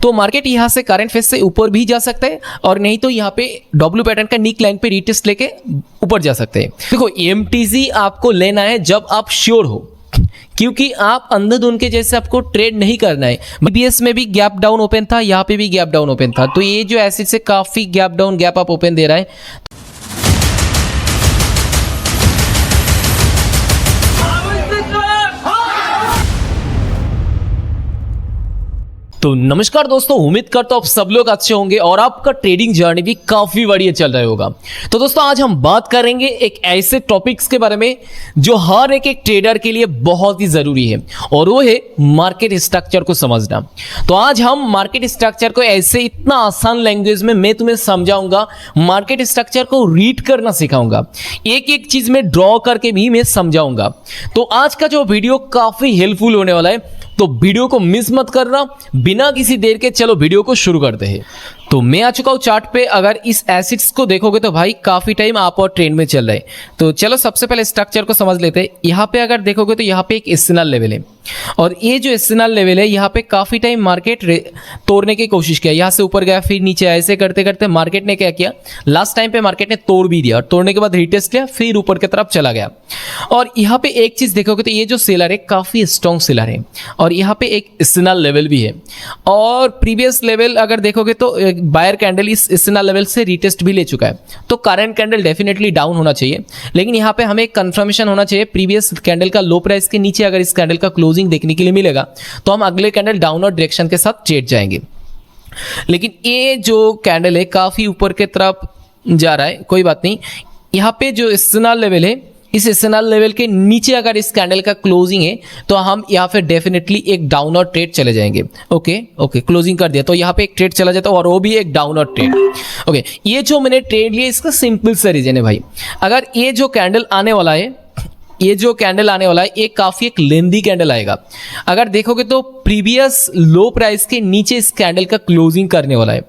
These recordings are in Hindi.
तो मार्केट यहाँ से करंट फेज से ऊपर भी जा सकता है और नहीं तो यहाँ पे डब्ल्यू पैटर्न का नीक लाइन पे रीटेस्ट लेके ऊपर जा सकते हैं। देखो एमटीजी आपको लेना है जब आप श्योर हो, क्योंकि आप अंधाधुंध के जैसे आपको ट्रेड नहीं करना है। बीबीएस में भी गैप डाउन ओपन था, यहाँ पे भी गैप डाउन ओपन था, तो ये जो एसिड से काफी gap down gap up open दे रहा है। तो नमस्कार दोस्तों, उम्मीद करता हूं आप सब लोग अच्छे होंगे और आपका ट्रेडिंग जर्नी भी काफी बढ़िया चल रहा होगा। तो दोस्तों आज हम बात करेंगे एक ऐसे टॉपिक्स के बारे में जो हर एक ट्रेडर के लिए बहुत ही जरूरी है और वो है मार्केट स्ट्रक्चर को समझना। तो आज हम मार्केट स्ट्रक्चर को ऐसे इतना आसान लैंग्वेज में मैं तुम्हें समझाऊंगा, मार्केट स्ट्रक्चर को रीड करना सिखाऊंगा, एक एक चीज में ड्रॉ करके भी मैं समझाऊंगा। तो आज का जो वीडियो काफी हेल्पफुल होने वाला है, तो वीडियो को मिस मत करना। बिना किसी देर के चलो वीडियो को शुरू करते हैं। तो मैं आ चुका हूं चार्ट पे। अगर इस एसिड्स को देखोगे तो भाई काफी टाइम आप और ट्रेंड में चल रहे हैं। तो चलो सबसे पहले स्ट्रक्चर को समझ लेते हैं। यहाँ पे अगर देखोगे तो यहाँ पे एक एसएनएल लेवल है और ये जो एसएनएल लेवल है यहाँ पे काफी टाइम मार्केट तोड़ने की कोशिश किया। यहाँ से ऊपर गया फिर नीचे, ऐसे करते करते मार्केट ने क्या किया, लास्ट टाइम पे मार्केट ने तोड़ भी दिया और तोड़ने के बाद रीटेस्ट किया, फिर ऊपर की तरफ चला गया। और यहाँ पे एक चीज देखोगे तो ये जो सेलर है काफी स्ट्रॉन्ग सेलर है और यहाँ पे एक एसएनएल लेवल भी है। और प्रीवियस लेवल अगर देखोगे तो बायर कैंडल इस एसएनएल लेवल से रीटेस्ट भी ले चुका है। तो करंट कैंडल डेफिनेटली डाउन होना चाहिए, लेकिन यहाँ पे हमें कंफर्मेशन होना चाहिए प्रीवियस कैंडल का लो प्राइस के नीचे अगर इस कैंडल का क्लोजिंग देखने के लिए मिलेगा तो हम अगले कैंडल डाउनवर्ड डायरेक्शन के साथ ट्रेड जाएंगे। लेकिन ये जो कैंडल है काफी ऊपर के तरफ जा रहा है, कोई बात नहीं। यहाँ पे जो एसएनएल लेवल है, इस एसएनएल लेवल के नीचे अगर इस कैंडल का क्लोजिंग है तो हम यहाँ पे डेफिनेटली एक डाउनवर्ड ट्रेड चले जाएंगे। ओके क्लोजिंग कर दिया तो यहाँ पे एक ट्रेड चला जाता है और वो भी एक डाउनवर्ड ट्रेड। ओके, ये जो मैंने ट्रेड लिया इसका सिंपल सा रीजन है भाई, अगर ये जो कैंडल आने वाला है, ये जो कैंडल आने वाला है ये काफी एक लेंदी कैंडल आएगा। अगर देखोगे तो प्रीवियस लो प्राइस के नीचे इस कैंडल का क्लोजिंग करने वाला है,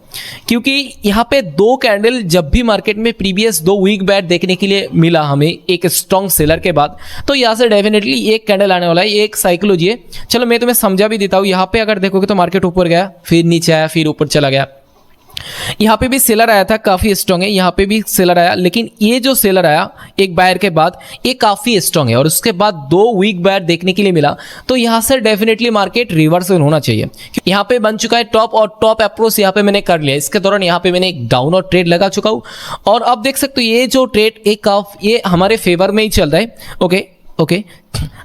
क्योंकि यहाँ पे दो कैंडल जब भी मार्केट में प्रीवियस दो वीक बैट देखने के लिए मिला हमें एक स्ट्रॉन्ग सेलर के बाद, तो यहाँ से डेफिनेटली एक कैंडल आने वाला है। ये एक साइकोलॉजी है। चलो मैं तुम्हें समझा भी देता हूँ। यहाँ पे अगर देखोगे तो मार्केट ऊपर गया, फिर नीचे आया, फिर ऊपर चला गया। यहाँ पे भी सेलर आया था, काफी स्ट्रॉन्ग है। यहाँ पे भी सेलर आया, लेकिन ये जो सेलर आया एक बायर के बाद ये काफी स्ट्रॉन्ग है और उसके बाद दो वीक बायर देखने के लिए मिला, तो यहाँ से डेफिनेटली मार्केट रिवर्सल होना चाहिए। यहाँ पे बन चुका है टॉप और टॉप अप्रोच यहाँ पे मैंने कर लिया। इसके दौरान यहाँ पे मैंने एक डाउन और ट्रेड लगा चुका हूँ और अब देख सकते हो ये जो ट्रेड एक ये हमारे फेवर में ही चल रहा है। ओके,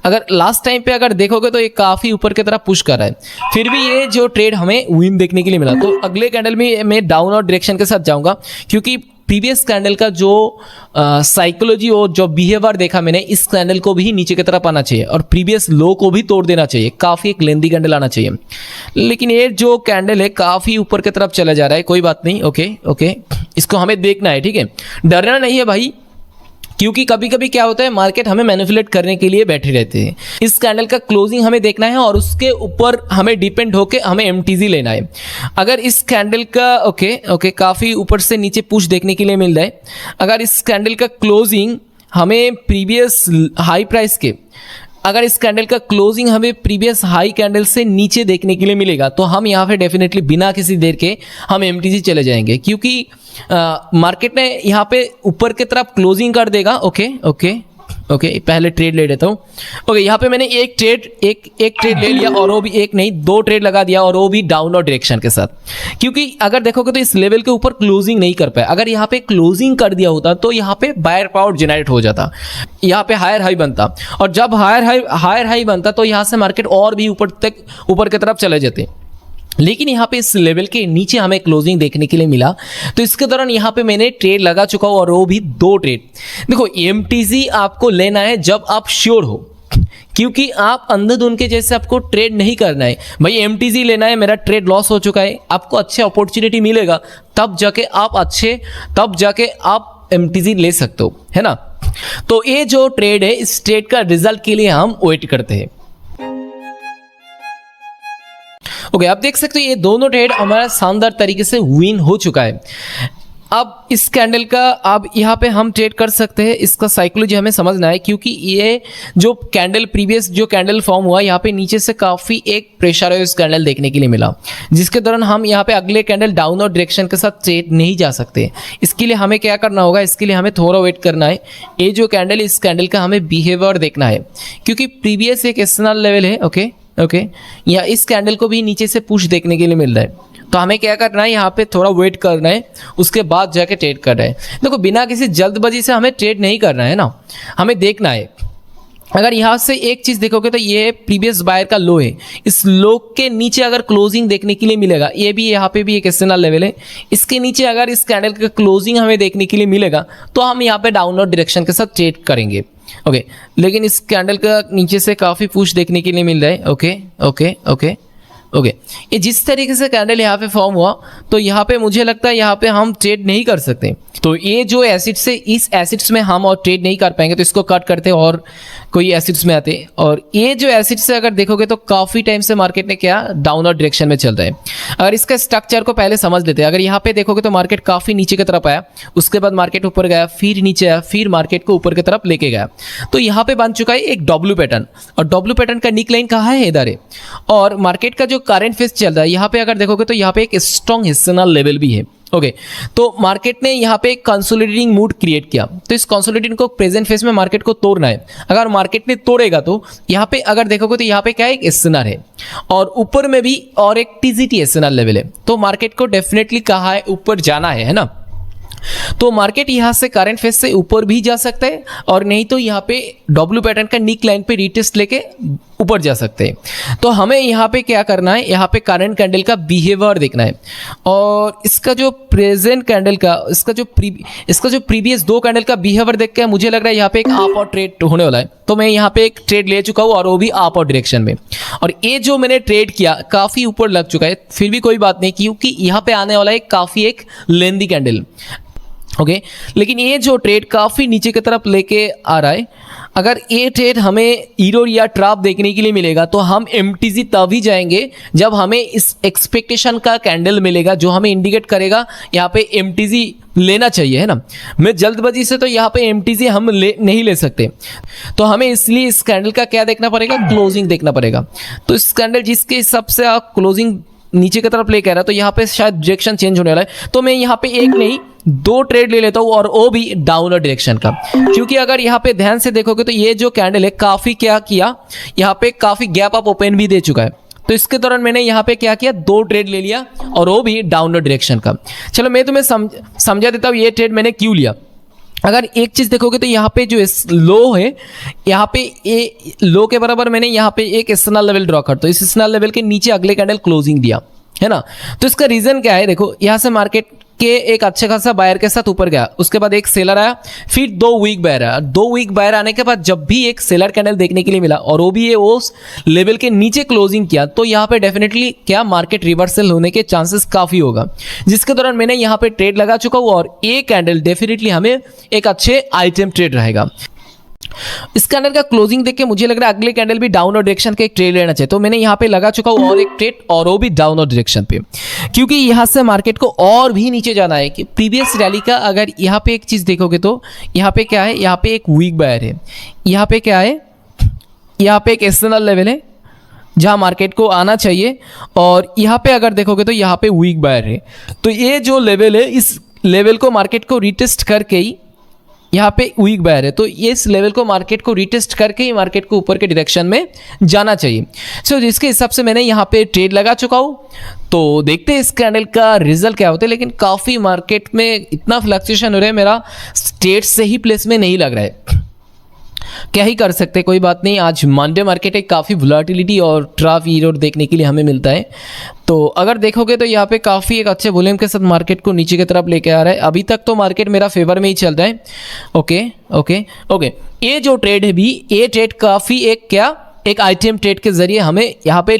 अगर लास्ट टाइम पे अगर देखोगे तो ये काफी ऊपर की तरफ पुश कर रहा है, फिर भी ये जो ट्रेड हमें विन देखने के लिए मिला। तो अगले कैंडल में मैं डाउन और डायरेक्शन के साथ जाऊंगा, क्योंकि प्रीवियस कैंडल का जो साइकोलॉजी और जो बिहेवियर देखा मैंने, इस कैंडल को भी नीचे की तरफ आना चाहिए और प्रीवियस लो को भी तोड़ देना चाहिए, काफी एक लेंदी कैंडल आना चाहिए। लेकिन ये जो कैंडल है काफी ऊपर की तरफ चला जा रहा है, कोई बात नहीं। ओके, इसको हमें देखना है, ठीक है, डरना नहीं है भाई, क्योंकि कभी कभी क्या होता है मार्केट हमें मैनिपुलेट करने के लिए बैठे रहते हैं। इस कैंडल का क्लोजिंग हमें देखना है और उसके ऊपर हमें डिपेंड होके हमें एमटीजी लेना है। अगर इस कैंडल का ओके काफी ऊपर से नीचे पुश देखने के लिए मिल रहा है, अगर इस कैंडल का क्लोजिंग हमें प्रीवियस हाई प्राइस के, अगर इस कैंडल का क्लोजिंग हमें प्रीवियस हाई कैंडल से नीचे देखने के लिए मिलेगा तो हम यहाँ पे डेफिनेटली बिना किसी देर के हम एमटीजी चले जाएंगे, क्योंकि मार्केट ने यहाँ पे ऊपर की तरफ क्लोजिंग कर देगा। ओके, पहले ट्रेड ले लेता हूँ। ओके, यहाँ पे मैंने एक ट्रेड ले लिया और वो भी एक नहीं दो ट्रेड लगा दिया और वो भी डाउनवर्ड डायरेक्शन के साथ, क्योंकि अगर देखोगे तो इस लेवल के ऊपर क्लोजिंग नहीं कर पाया। अगर यहाँ पे क्लोजिंग कर दिया होता तो यहाँ पे बायर पावर जनरेट हो जाता, यहाँ पे हायर हाई बनता और जब हायर हाई बनता तो यहाँ से मार्केट और भी ऊपर की तरफ चले जाते। लेकिन यहाँ पे इस लेवल के नीचे हमें क्लोजिंग देखने के लिए मिला, तो इसके दौरान यहाँ पे मैंने ट्रेड लगा चुका हूँ और वो भी दो ट्रेड। देखो एमटीजी आपको लेना है जब आप श्योर हो, क्योंकि आप अंधाधुंध के जैसे आपको ट्रेड नहीं करना है। भाई एमटीजी लेना है, मेरा ट्रेड लॉस हो चुका है, आपको अच्छे अपॉर्चुनिटी मिलेगा तब जाके आप एमटीजी ले सकते हो, है ना। तो ये जो ट्रेड है इस ट्रेड का रिजल्ट के लिए हम वेट करते हैं। ओके, आप देख सकते हो ये दोनों ट्रेड हमारा शानदार तरीके से विन हो चुका है। अब इस कैंडल का अब यहाँ पे हम ट्रेड कर सकते हैं, इसका साइकोलॉजी हमें समझना है, क्योंकि ये जो कैंडल प्रीवियस जो कैंडल फॉर्म हुआ यहाँ पे नीचे से काफ़ी एक प्रेशराइज कैंडल देखने के लिए मिला, जिसके दौरान हम यहाँ पे अगले कैंडल डाउनवर्ड डायरेक्शन के साथ ट्रेड नहीं जा सकते। इसके लिए हमें क्या करना होगा, इसके लिए हमें थोड़ा वेट करना है। ये जो कैंडल, इस कैंडल का हमें बिहेवियर देखना है, क्योंकि प्रीवियस एक एक्सटर्नल लेवल है, ओके या इस कैंडल को भी नीचे से पुश देखने के लिए मिल रहा है। तो हमें क्या करना है, यहाँ पे थोड़ा वेट करना है, उसके बाद जाके ट्रेड करना है। देखो बिना किसी जल्दबाजी से हमें ट्रेड नहीं करना है ना, हमें देखना है। अगर यहाँ से एक चीज़ देखोगे तो ये प्रीवियस बायर का लो है, इस लो के नीचे अगर क्लोजिंग देखने के लिए मिलेगा, ये भी यहाँ पे भी एक एक्सटर्नल लेवल है, इसके नीचे अगर इस कैंडल का क्लोजिंग हमें देखने के लिए मिलेगा तो हम यहाँ पे डाउनवर्ड डायरेक्शन के साथ ट्रेड करेंगे। ओके, लेकिन इस कैंडल का नीचे से काफ़ी पुश देखने के लिए मिल रहा है। ओके, ये जिस तरीके से कैंडल यहाँ पे फॉर्म हुआ, तो यहाँ पे मुझे लगता है यहाँ पे हम ट्रेड नहीं कर सकते। तो ये जो एसिड्स है, इस एसिड्स में हम और ट्रेड नहीं कर पाएंगे, तो इसको कट करते और कोई एसिड्स में आते। और ये जो एसिड्स है अगर देखोगे तो काफ़ी टाइम से मार्केट ने क्या डाउनवर्ड डायरेक्शन में चल रहा है। अगर इसका स्ट्रक्चर को पहले समझ लेते हैं, अगर यहाँ पे देखोगे तो मार्केट काफ़ी नीचे की तरफ आया, उसके बाद मार्केट ऊपर गया, फिर नीचे आया, फिर मार्केट को ऊपर की तरफ लेके गया। तो यहाँ पे बन चुका है एक डब्ल्यू पैटर्न, और डब्ल्यू पैटर्न का निक लाइन कहाँ है, इधर है। और मार्केट का जो करंट फेज चल रहा है, यहाँ पे अगर देखोगे तो यहाँ पे एक स्ट्रॉन्ग हिस्सेनल लेवल भी है। ओके, तो मार्केट ने यहाँ पे एक कंसोलिडेटिंग मूड क्रिएट किया, तो इस कंसोलिडेटिंग को प्रेजेंट फेज में मार्केट को तोड़ना है। अगर मार्केट ने तोड़ेगा तो यहाँ पे अगर देखोगे तो यहाँ पे क्या एक एसएनआर है, और ऊपर में भी और एक टीजीटी एसएनआर लेवल है। तो मार्केट को डेफिनेटली कहा है ऊपर जाना है ना। तो मार्केट यहाँ से करंट फेज से ऊपर भी जा सकता है, और नहीं तो यहाँ पे डब्ल्यू पैटर्न का निक लाइन पे रीटेस्ट लेके ऊपर जा सकते हैं। तो हमें यहाँ पे क्या करना है, यहाँ पे करंट कैंडल का बिहेवियर देखना है, और इसका जो प्रेजेंट कैंडल का इसका जो प्रीवियस दो कैंडल का बिहेवियर देख के मुझे लग रहा है यहाँ पे एक अप और ट्रेड होने वाला है। तो मैं यहाँ पे एक ट्रेड ले चुका हूँ, और वो भी अप और डायरेक्शन में। और ये जो मैंने ट्रेड किया काफ़ी ऊपर लग चुका है, फिर भी कोई बात नहीं, क्योंकि यहाँ पे आने वाला है काफ़ी एक लेंदी कैंडल। ओके, लेकिन ये जो ट्रेड काफ़ी नीचे की तरफ लेके आ रहा है, अगर ये ट्रेड हमें ईरो या ट्रैप देखने के लिए मिलेगा तो हम एमटीजी तभी जाएंगे जब हमें इस एक्सपेक्टेशन का कैंडल मिलेगा, जो हमें इंडिकेट करेगा यहाँ पे एमटीजी लेना चाहिए, है ना। मैं जल्दबाजी से तो यहाँ पे एमटीजी हम नहीं ले सकते, तो हमें इसलिए इस कैंडल का क्या देखना पड़ेगा, क्लोजिंग देखना पड़ेगा। तो इस कैंडल जिसके हिसाब से आप क्लोजिंग नीचे की तरफ लेके आ रहा है, तो यहाँ पे शायद डायरेक्शन चेंज होने वाला है। तो मैं यहाँ पे एक नहीं दो ट्रेड ले लेता हूँ, और वो भी डाउनवर्ड डायरेक्शन का, क्योंकि अगर यहाँ पे ध्यान से देखोगे तो ये जो कैंडल है काफ़ी क्या किया, यहाँ पे काफ़ी गैप अप ओपन भी दे चुका है। तो इसके दौरान मैंने यहाँ पे क्या किया, दो ट्रेड ले लिया, और वो भी डाउनवर्ड डायरेक्शन का। चलो मैं तुम्हें समझा देता हूँ ये ट्रेड मैंने क्यों लिया। अगर एक चीज़ देखोगे तो यहाँ पे जो लो है, यहाँ पे ये लो के बराबर मैंने यहाँ पे एक एक्सटर्नल लेवल ड्रॉ कर, तो इस एक्सटर्नल लेवल के नीचे अगले कैंडल क्लोजिंग दिया, है ना। तो इसका रीज़न क्या है, देखो यहाँ से मार्केट के एक अच्छे खासा बायर के साथ ऊपर गया, उसके बाद एक सेलर आया, फिर दो वीक बायर आया। दो वीक बायर आने के बाद जब भी एक सेलर कैंडल देखने के लिए मिला, और वो भी ये उस लेवल के नीचे क्लोजिंग किया, तो यहाँ पे डेफिनेटली क्या मार्केट रिवर्सल होने के चांसेस काफ़ी होगा, जिसके दौरान मैंने यहाँ पे ट्रेड लगा चुका हूँ। और ये कैंडल डेफिनेटली हमें एक अच्छे आइटम ट्रेड रहेगा। इस कैंडल का क्लोजिंग देख के मुझे लग रहा है अगले कैंडल भी डाउनवर्ड डायरेक्शन का एक ट्रेड लेना चाहिए, तो मैंने यहाँ पे लगा चुका हूँ और एक ट्रेड, और वो भी डाउनवर्ड डायरेक्शन पे, क्योंकि यहाँ से मार्केट को और भी नीचे जाना है। कि प्रीवियस रैली का अगर यहाँ पे एक चीज़ देखोगे तो यहाँ पे क्या है, यहाँ पे एक वीक बायर है, यहाँ पे क्या है, यहाँ पे एक एक्सटर्नल लेवल है जहाँ मार्केट को आना चाहिए, और यहाँ पे अगर देखोगे तो यहाँ पे वीक बायर है। तो ये जो लेवल है, इस लेवल को मार्केट को रिटेस्ट करके ही यहाँ पे वीक बायर है, तो ये इस लेवल को मार्केट को रिटेस्ट करके ही मार्केट को ऊपर के डायरेक्शन में जाना चाहिए। सो जिसके हिसाब से मैंने यहाँ पे ट्रेड लगा चुका हूँ। तो देखते हैं इस कैंडल का रिजल्ट क्या होता है, लेकिन काफ़ी मार्केट में इतना फ्लक्चुएशन हो रहा है, मेरा स्टेट से ही प्लेस में नहीं लग रहा है। क्या ही कर सकते, कोई बात नहीं। आज मंडे मार्केट है, काफ़ी वोलेटिलिटी और ट्रैप ईरोड देखने के लिए हमें मिलता है। तो अगर देखोगे तो यहाँ पे काफ़ी एक अच्छे वॉल्यूम के साथ मार्केट को नीचे की तरफ लेके आ रहा है। अभी तक तो मार्केट मेरा फेवर में ही चल रहा है। ओके, ये जो ट्रेड है भी, ये ट्रेड काफ़ी एक आइटम ट्रेड के जरिए हमें यहाँ पे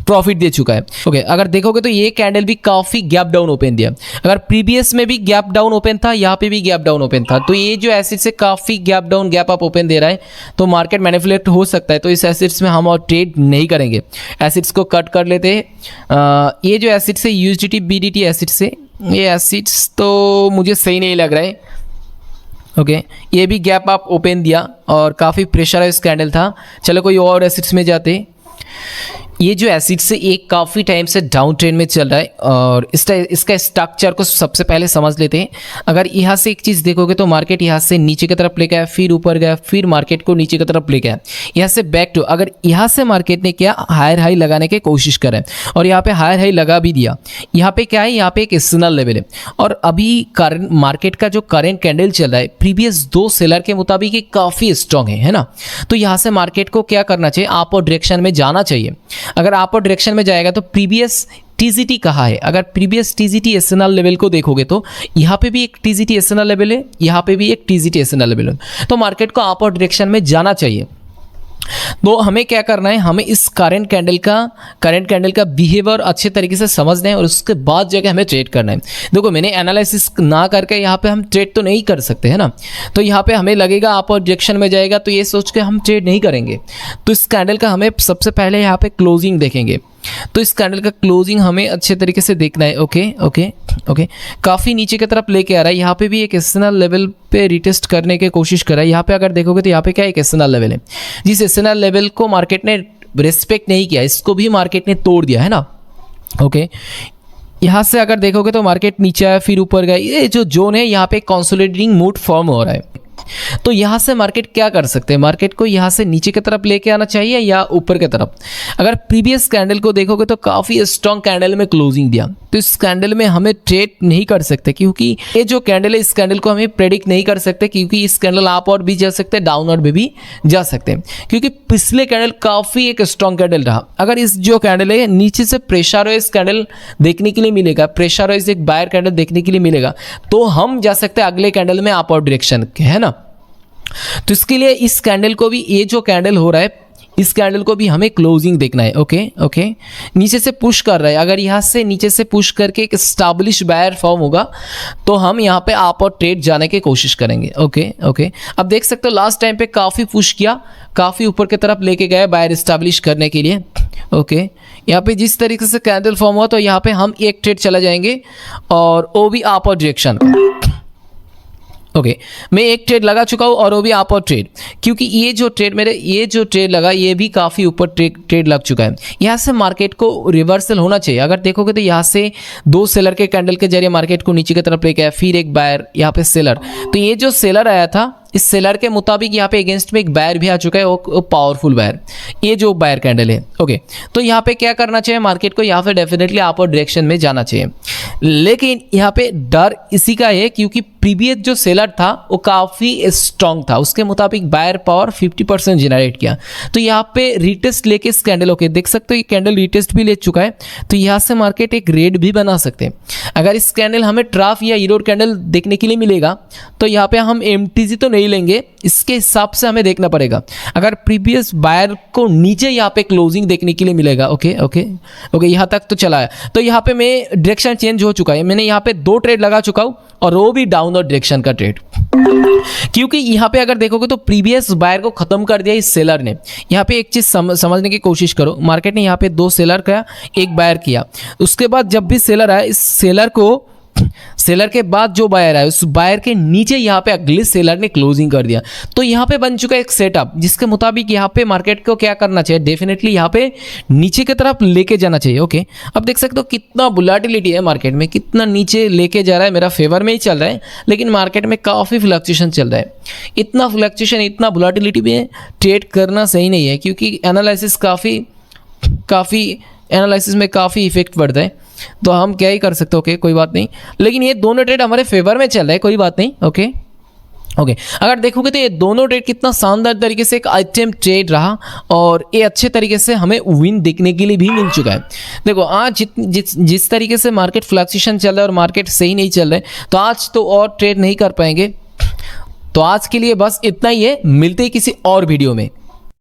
प्रॉफिट दे चुका है। ओके, अगर देखोगे तो ये कैंडल भी काफी गैप डाउन ओपन दिया। अगर प्रीवियस में भी गैप डाउन ओपन था, यहाँ पे भी गैप डाउन ओपन था, तो ये जो एसिड से काफी gap down gap up open दे रहा है, तो मार्केट मैनिपुलेट हो सकता है। तो इस एसिड्स में हम और ट्रेड नहीं करेंगे, एसिड्स को कट कर लेते हैं। ये जो एसिड से यूएसडीटी बीडीटी एसिड से, ये एसिड्स तो मुझे सही नहीं लग रहा है। ओके, ये भी गैप अप ओपन दिया और काफ़ी प्रेशराइज कैंडल था। चलो कोई और एसिड्स में जाते। ये जो एसिड से एक काफ़ी टाइम से डाउन ट्रेंड में चल रहा है और इसका स्ट्रक्चर को सबसे पहले समझ लेते हैं। अगर यहाँ से एक चीज़ देखोगे तो मार्केट यहाँ से नीचे की तरफ ले गया, फिर ऊपर गया, फिर मार्केट को नीचे की तरफ ले गया, यहाँ से बैक टू, अगर यहाँ से मार्केट ने क्या हायर हाई लगाने की कोशिश करा और यहाँ पे हायर हाई लगा भी दिया। यहाँ पे क्या है, यहाँ पे एक एक्सटर्नल लेवल है और अभी करंट मार्केट का जो करंट कैंडल चल रहा है प्रीवियस 2 सेलर के मुताबिक ये काफ़ी स्ट्रॉन्ग है ना। तो यहाँ से मार्केट को क्या करना चाहिए, अप और डायरेक्शन में जाना चाहिए। अगर अपर डायरेक्शन में जाएगा तो प्रीवियस टीजीटी कहाँ है, अगर प्रीवियस टीजीटी एसएनएल लेवल को देखोगे तो यहाँ पे भी एक टीजीटी एसएनएल लेवल है, यहाँ पे भी एक टीजीटी एसएनएल लेवल है। तो मार्केट को अपर डायरेक्शन में जाना चाहिए। तो हमें क्या करना है, हमें इस करंट कैंडल का बिहेवियर अच्छे तरीके से समझना है और उसके बाद जाके हमें ट्रेड करना है। देखो, मैंने एनालिसिस ना करके यहाँ पे हम ट्रेड तो नहीं कर सकते है ना। तो यहाँ पे हमें लगेगा अपर डायरेक्शन में जाएगा, तो ये सोच के हम ट्रेड नहीं करेंगे। तो इस कैंडल का हमें सबसे पहले यहाँ पे क्लोजिंग देखेंगे। तो इस कैंडल का क्लोजिंग हमें अच्छे तरीके से देखना है। ओके ओके ओके, काफ़ी नीचे की तरफ लेके आ रहा है। यहाँ पे भी एक एक्सटर्नल लेवल पे रिटेस्ट करने की कोशिश कर रहा है। यहाँ पे अगर देखोगे तो यहाँ पे क्या एक एक्सटर्नल लेवल है, जिस एक्सटर्नल लेवल को मार्केट ने रिस्पेक्ट नहीं किया, इसको भी मार्केट ने तोड़ दिया है ना। ओके, यहाँ से अगर देखोगे तो मार्केट नीचे आया, फिर ऊपर गया। ये जो जोन है यहाँ पे कंसोलिडेटिंग मूड फॉर्म हो रहा है। तो यहाँ से मार्केट क्या कर सकते हैं, मार्केट को यहाँ से नीचे की तरफ लेके आना चाहिए या ऊपर की तरफ। अगर प्रीवियस कैंडल को देखोगे तो काफ़ी स्ट्रॉन्ग कैंडल में क्लोजिंग दिया, तो इस कैंडल में हमें ट्रेड नहीं कर सकते, क्योंकि ये जो कैंडल है इस कैंडल को हमें प्रेडिक्ट नहीं कर सकते, क्योंकि इस कैंडल अप और भी जा सकते हैं, डाउन और भी जा सकते हैं, क्योंकि पिछले कैंडल काफ़ी एक स्ट्रॉन्ग कैंडल रहा। अगर इस जो कैंडल है नीचे से प्रेशर वाइज कैंडल देखने के लिए मिलेगा, प्रेशर वाइज एक बायर कैंडल देखने के लिए मिलेगा, तो हम जा सकते हैं अगले कैंडल में अप और डायरेक्शन के, है ना। तो इसके लिए इस कैंडल को भी, ये जो कैंडल हो रहा है इस कैंडल को भी हमें क्लोजिंग देखना है। ओके ओके, नीचे से पुश कर रहा है, अगर यहाँ से नीचे से पुश करके एक स्टैब्लिश बायर फॉर्म होगा तो हम यहाँ पे आप और ट्रेड जाने की कोशिश करेंगे। ओके ओके, अब देख सकते हो लास्ट टाइम पे काफ़ी पुश किया, काफ़ी ऊपर की तरफ लेके गए बायर स्टैब्लिश करने के लिए। ओके, यहाँ पे जिस तरीके से कैंडल फॉर्म हुआ तो यहाँ पे हम एक ट्रेड चला जाएंगे और वो भी आप और डायरेक्शन का। ओके, मैं एक ट्रेड लगा चुका हूँ और वो भी अप और ट्रेड, क्योंकि ये जो ट्रेड लगा ये भी काफ़ी ऊपर ट्रेड लग चुका है। यहाँ से मार्केट को रिवर्सल होना चाहिए। अगर देखोगे तो यहाँ से 2 सेलर के कैंडल के जरिए मार्केट को नीचे की तरफ लेके आया, फिर एक बायर, यहाँ पे सेलर। तो ये जो सेलर आया था इस सेलर के मुताबिक यहाँ पे अगेंस्ट में एक बायर भी आ चुका है, वो पावरफुल बायर, ये जो बायर कैंडल है। ओके, तो यहाँ पे क्या करना चाहिए, मार्केट को यहाँ पे डेफिनेटली अपर डायरेक्शन में जाना चाहिए। लेकिन यहाँ पे डर इसी का है क्योंकि प्रीवियस जो सेलर था वो काफ़ी स्ट्रॉन्ग था, उसके मुताबिक बायर पावर 50% जनरेट किया। तो यहाँ पे रिटेस्ट लेके इस कैंडल, ओके देख सकते हो ये कैंडल रिटेस्ट भी ले चुका है, तो यहाँ से मार्केट एक रेड भी बना सकते हैं। अगर इस कैंडल हमें ट्राफ या इरोड कैंडल देखने के लिए मिलेगा तो यहाँ पे हम एमटीजी तो नहीं लेंगे, इसके हिसाब से हमें देखना पड़ेगा। अगर प्रीवियस बायर को नीचे यहाँ पे क्लोजिंग देखने के लिए मिलेगा, ओके ओके ओके, यहाँ तक तो चला है, तो यहाँ पे मैं डायरेक्शन चेंज हो चुका है, मैंने यहाँ पे 2 ट्रेड लगा चुका हूँ और वो भी डाउन और डायरेक्शन का ट्रेड, क्योंकि यहाँ पे अगर देखोगे तो प्रीवियस बायर को खत्म कर दिया इस सेलर ने। यहाँ पे एक चीज समझने की कोशिश करो, मार्केट ने यहाँ पे 2 सेलर का एक बायर किया, उसके बाद जब भी सेलर आया इस सेलर के बाद जो बायर आया उस बायर के नीचे यहाँ पे अगले सेलर ने क्लोजिंग कर दिया। तो यहाँ पे बन चुका एक सेटअप जिसके मुताबिक यहाँ पे मार्केट को क्या करना चाहिए, डेफिनेटली यहाँ पे नीचे की तरफ लेके जाना चाहिए। ओके, अब देख सकते हो कितना वोलेटिलिटी है मार्केट में, कितना नीचे लेके जा रहा है, मेरा फेवर में ही चल रहा है, लेकिन मार्केट में काफ़ी फ्लक्चुएशन चल रहा है। इतना फ्लक्चुएशन, इतना वोलेटिलिटी में ट्रेड करना सही नहीं है, क्योंकि एनालिसिस एनालिसिस में काफ़ी इफेक्ट पड़ता है। तो हम क्या ही कर सकते हैं, ओके कोई बात नहीं, लेकिन ये दोनों ट्रेड हमारे फेवर में चल रहा है, कोई बात नहीं। ओके ओके, अगर देखोगे तो ये दोनों ट्रेड कितना शानदार तरीके से एक आइटम ट्रेड रहा और ये अच्छे तरीके से हमें विन देखने के लिए भी मिल चुका है। देखो आज जिस तरीके से मार्केट फ्लक्चुएशन चल रहा है और मार्केट सही नहीं चल रहा है, तो आज तो और ट्रेड नहीं कर पाएंगे। तो आज के लिए बस इतना ही है, मिलते हैं किसी और वीडियो में।